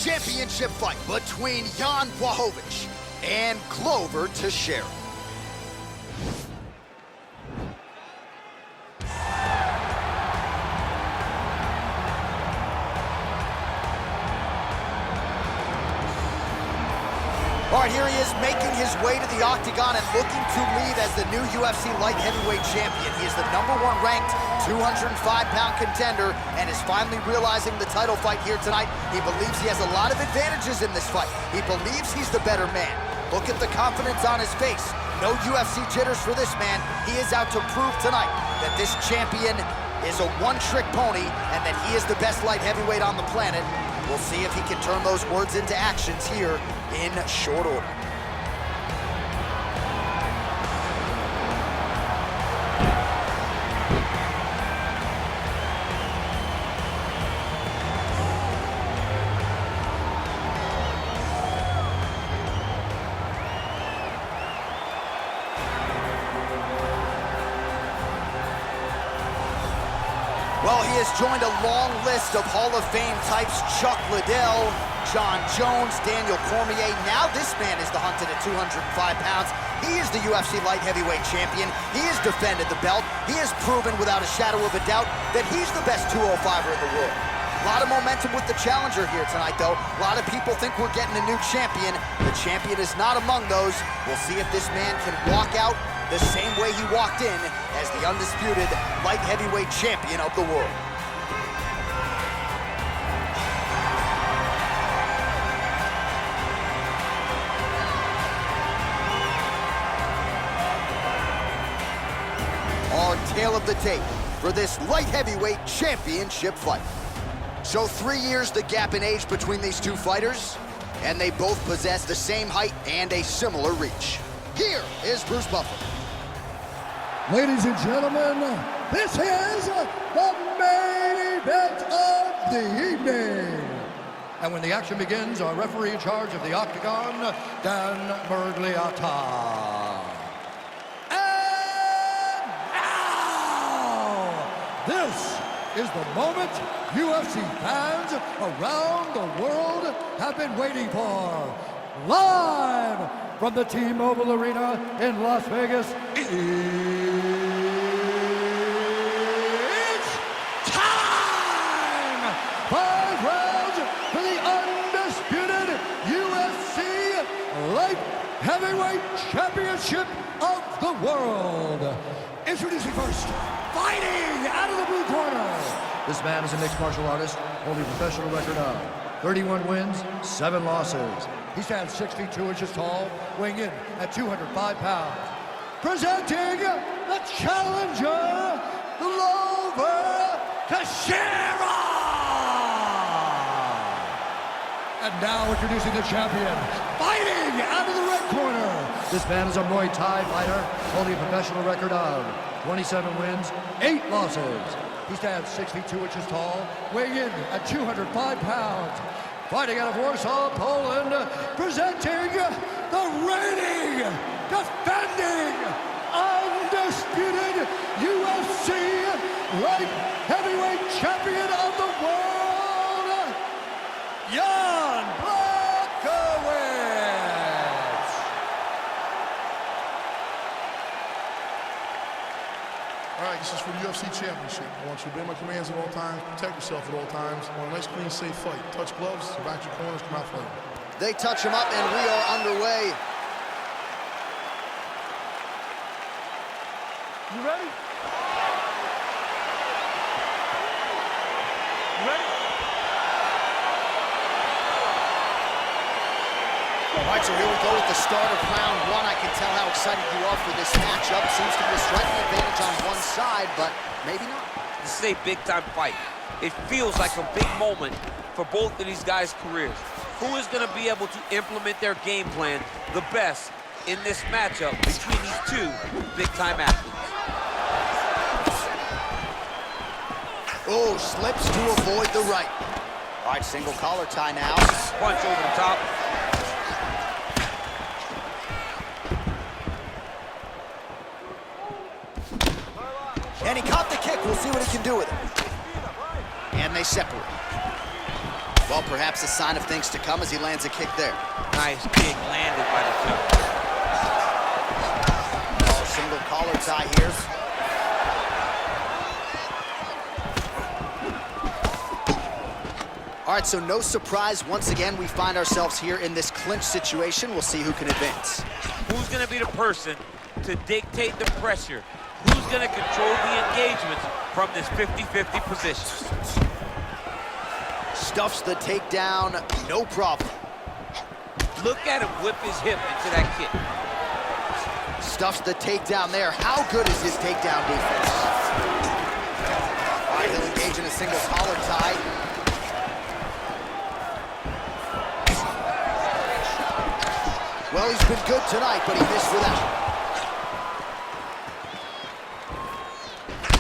Championship fight between Yanom Blahowicz and Glowver Teysheyra. All right, here he is making his way to the octagon and looking to leave as the new UFC light heavyweight champion. He is the #1 ranked 205-pound contender and is finally realizing the title fight here tonight. He believes he has a lot of advantages in this fight. He believes he's the better man. Look at the confidence on his face. No UFC jitters for this man. He is out to prove tonight that this champion is a one-trick pony and that he is the best light heavyweight on the planet. We'll see if he can turn those words into actions here in short order. Well, he has joined a long list of Hall of Fame types: Chuck Liddell, John Jones, Daniel Cormier. Now this man is the hunted at 205 pounds. He is the UFC light heavyweight champion. He has defended the belt. He has proven without a shadow of a doubt that he's the best 205er in the world. A lot of momentum with the challenger here tonight, though. A lot of people think we're getting a new champion. The champion is not among those. We'll see if this man can walk out the same way he walked in as the undisputed light heavyweight champion of the world. Our tale of the tape for this light heavyweight championship fight. So 3 years the gap in age between these two fighters, and they both possess the same height and a similar reach. Here is Bruce Buffer. Ladies and gentlemen, this is the main event of the evening. And when the action begins, our referee in charge of the octagon, Dan Mergliata. And now, this is the moment UFC fans around the world have been waiting for. Live from the T-Mobile Arena in Las Vegas, it's time! 5 rounds for the undisputed UFC Light Heavyweight Championship of the world. Introducing first, fighting out of the blue corner. This man is a mixed martial artist, holding a professional record of 31 wins, 7 losses. He stands 6 feet 2 inches tall, weighing in at 205 pounds. Presenting the challenger, Glowver Teysheyra! And now introducing the champion, fighting out of the red corner. This man is a Muay Thai fighter, holding a professional record of 27 wins, 8 losses. He stands 6 feet 2 inches tall, weighing in at 205 pounds. Fighting out of Warsaw, Poland, presenting the reigning, defending, undisputed UFC light heavyweight champion of the world, Yanom Blahowicz. All right, this is for the UFC Championship. I want you to obey my commands at all times, protect yourself at all times. I want a nice, clean, safe fight. Touch gloves, back your corners, come out fighting. They touch him up and we are underway. You ready? You ready? All right, so here we go with the start of round 1. I can tell how excited you are for this matchup. Seems to be a striking advantage on one side, but maybe not. This is a big-time fight. It feels like a big moment for both of these guys' careers. Who is going to be able to implement their game plan the best in this matchup between these two big-time athletes? Oh, slips to avoid the right. All right, single collar tie now. Punch over the top. And he caught the kick. We'll see what he can do with it. And they separate. Well, perhaps a sign of things to come as he lands a kick there. Nice kick landed by the jump. Oh, single collar tie here. All right, so no surprise. Once again, we find ourselves here in this clinch situation. We'll see who can advance. Who's going to be the person to dictate the pressure? Who's going to control the engagements from this 50-50 position? Stuffs the takedown, no problem. Look at him whip his hip into that kick. Stuffs the takedown there. How good is his takedown defense? All right, he'll engage in a single collar tie. Well, he's been good tonight, but he missed with that.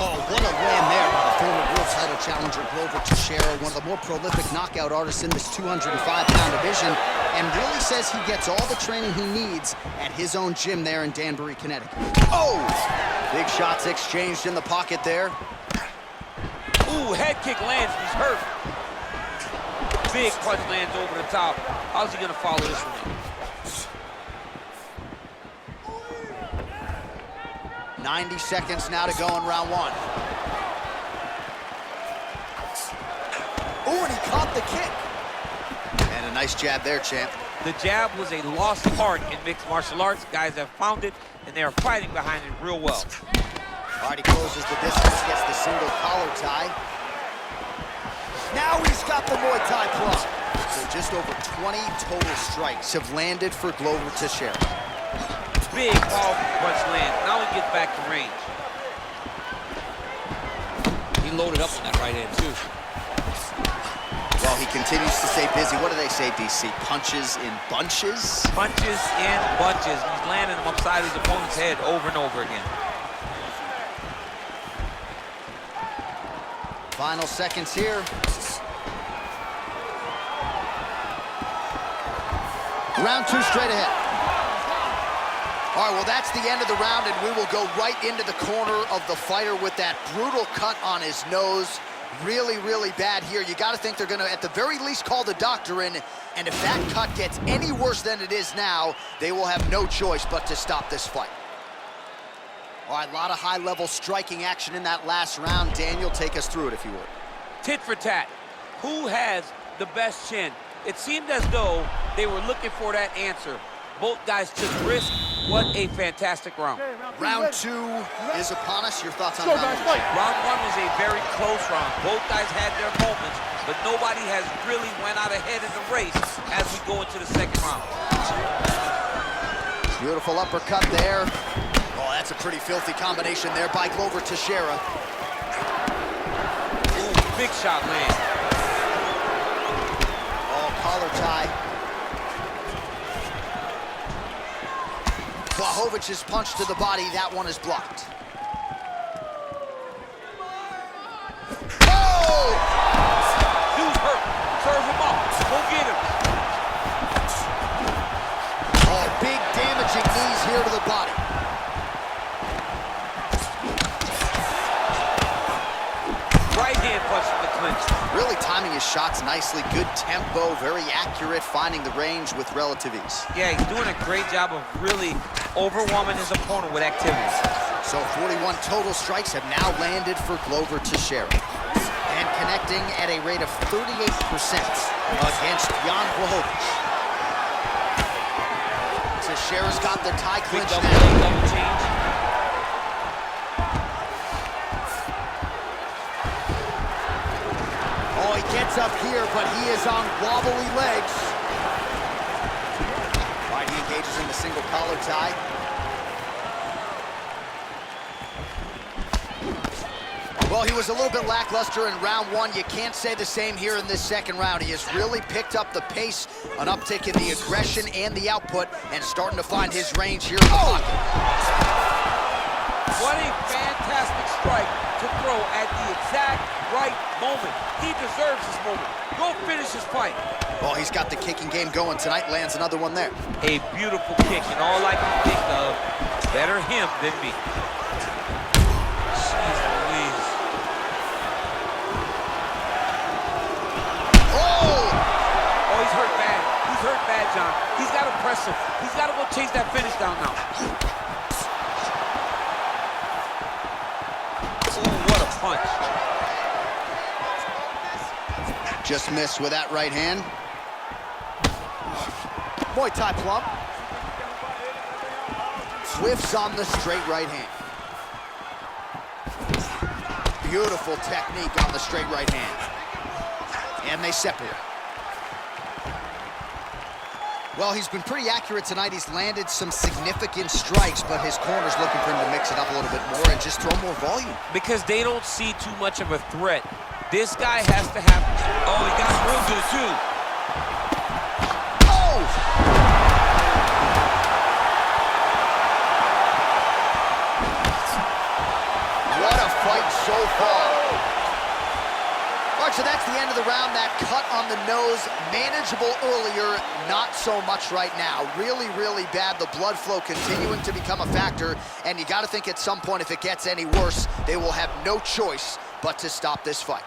Oh, what a win there by the former world title challenger Glowver Teysheyra, one of the more prolific knockout artists in this 205-pound division, and really says he gets all the training he needs at his own gym there in Danbury, Connecticut. Oh! Big shots exchanged in the pocket there. Ooh, head kick lands, he's hurt. Big punch lands over the top. How's he gonna follow this one? 90 seconds now to go in round one. Oh, and he caught the kick. And a nice jab there, champ. The jab was a lost art in mixed martial arts. Guys have found it, and they are fighting behind it real well. All right, he closes the distance, gets the single collar tie. Now he's got the Muay Thai club. So just over 20 total strikes have landed for Glowver Teysheyra. Big, powerful punch lands. Now he gets back to range. He loaded up on that right hand, too. Well, he continues to stay busy. What do they say, DC? Punches in bunches? Punches in bunches. He's landing them upside his opponent's head over and over again. Final seconds here. Round two straight ahead. All right, well, that's the end of the round, and we will go right into the corner of the fighter with that brutal cut on his nose. Really, really bad here. You got to think they're going to, at the very least, call the doctor in, and if that cut gets any worse than it is now, they will have no choice but to stop this fight. All right, a lot of high-level striking action in that last round. Daniel, take us through it, if you would. Tit for tat. Who has the best chin? It seemed as though they were looking for that answer. Both guys took risk. What a fantastic round. Round two is upon us. Your thoughts on round one? Round one was a very close round. Both guys had their moments, but nobody has really went out ahead in the race as we go into the second round. Beautiful uppercut there. Oh, that's a pretty filthy combination there by Glowver Teysheyra. Ooh, big shot land. Oh, collar tie. Blahovich's punch to the body, that one is blocked. Oh! Dude's hurt. Serve him up. Go get him. Oh, big damaging knees here to the body. Right hand punch from the clinch. Really timing his shots nicely. Good tempo, very accurate, finding the range with relative ease. Yeah, he's doing a great job of really overwhelming his opponent with activities. So 41 total strikes have now landed for Glowver Teysheyra. And connecting at a rate of 38% against Yanom Blahowicz. Teysheyra's got the tie clinch now. Double change. Oh, he gets up here, but he is on wobbly legs. All right, he engages in the single collar tie. Well, he was a little bit lackluster in round one. You can't say the same here in this second round. He has really picked up the pace, an uptick in the aggression and the output, and starting to find his range here in the pocket. What a fantastic strike to throw at the exact right moment. He deserves this moment. Go finish his fight. Well, he's got the kicking game going tonight. Lands another one there. A beautiful kick, and all I can think of, better him than me. Jeez Louise. Oh! hurt bad, John. He's got to press him. He's got to go chase that finish down now. Ooh, what a punch. Just missed with that right hand. Muay Thai plum. Whiffs on the straight right hand. Beautiful technique on the straight right hand. And they separate. Well, he's been pretty accurate tonight. He's landed some significant strikes, but his corner's looking for him to mix it up a little bit more and just throw more volume. Because they don't see too much of a threat. This guy has to have... Oh, he got real good, too. Oh! What a fight so far. All right, so that's the end of the round. That cut on the nose, manageable earlier, not so much right now. Really, really bad. The blood flow continuing to become a factor, and you got to think at some point, if it gets any worse, they will have no choice but to stop this fight.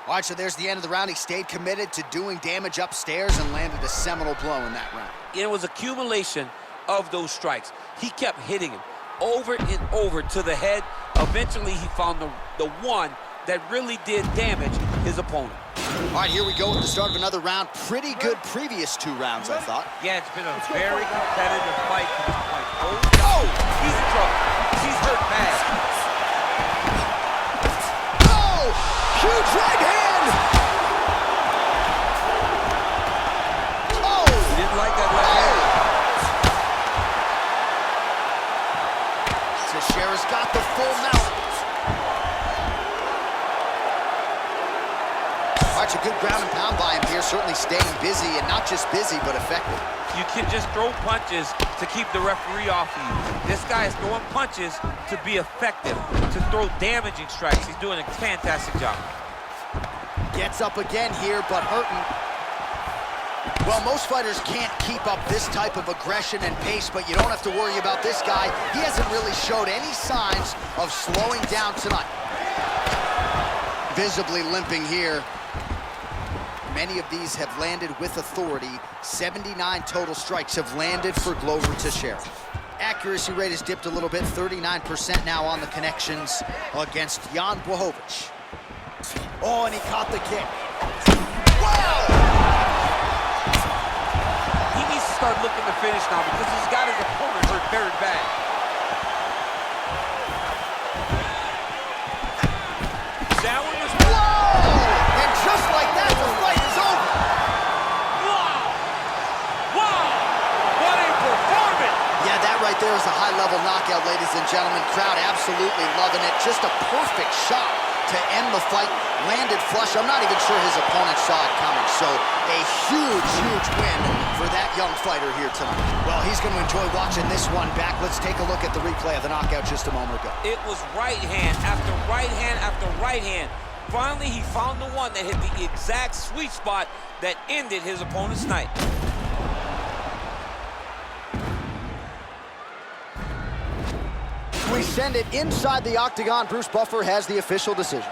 All right, so there's the end of the round. He stayed committed to doing damage upstairs and landed a seminal blow in that round. It was accumulation of those strikes. He kept hitting him over and over to the head. Eventually, he found the one that really did damage his opponent. All right, here we go at the start of another round. Pretty good previous two rounds, I thought. Yeah, it's been a very competitive fight to this point. Oh, he's in trouble. He's hurt bad. Oh, huge right hand! Oh! He didn't like that left hand. Teixeira's got the full mount. All right, so good ground and pound by him here, certainly staying busy, and not just busy, but effective. You can just throw punches to keep the referee off of you. This guy is throwing punches to be effective, to throw damaging strikes. He's doing a fantastic job. Gets up again here, but hurting. Well, most fighters can't keep up this type of aggression and pace, but you don't have to worry about this guy. He hasn't really showed any signs of slowing down tonight. Visibly limping here. Many of these have landed with authority. 79 total strikes have landed for Glowver Teiszeyra. Accuracy rate has dipped a little bit, 39% now on the connections against Yanom Blahowicz. Oh, and he caught the kick. Wow! He needs to start looking to finish now because he's got his opponent hurt very bad. That one was... Whoa! And just like that, the fight is over. Wow! Wow! What a performance! Yeah, that right there is a high-level knockout, ladies and gentlemen. Crowd absolutely loving it. Just a perfect shot to end the fight. Landed flush. I'm not even sure his opponent saw it coming. So a huge, huge win for that young fighter here tonight. Well, he's going to enjoy watching this one back. Let's take a look at the replay of the knockout just a moment ago. It was right hand after right hand after right hand. Finally, he found the one that hit the exact sweet spot that ended his opponent's night. We send it inside the octagon. Bruce Buffer has the official decision.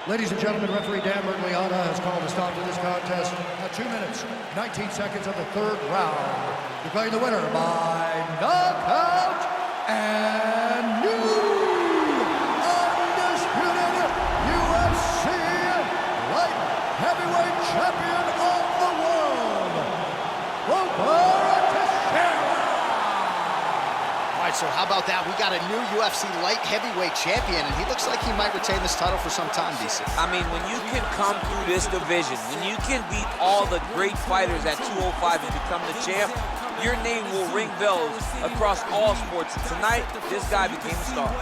Ladies and gentlemen, referee Dan Mergliata has called a stop to this contest at 2 minutes, 19 seconds of the third round. Declaring the winner by knockout and new undisputed UFC light heavyweight champion of the world, Glowver Teiszeyra. All right, so how about that? We got a new UFC light heavyweight champion, and he looks like he might retain this title for some time, DC. I mean, when you can come through this division, when you can beat all the great fighters at 205 and become the champ, your name will ring bells across all sports. Tonight, this guy became a star.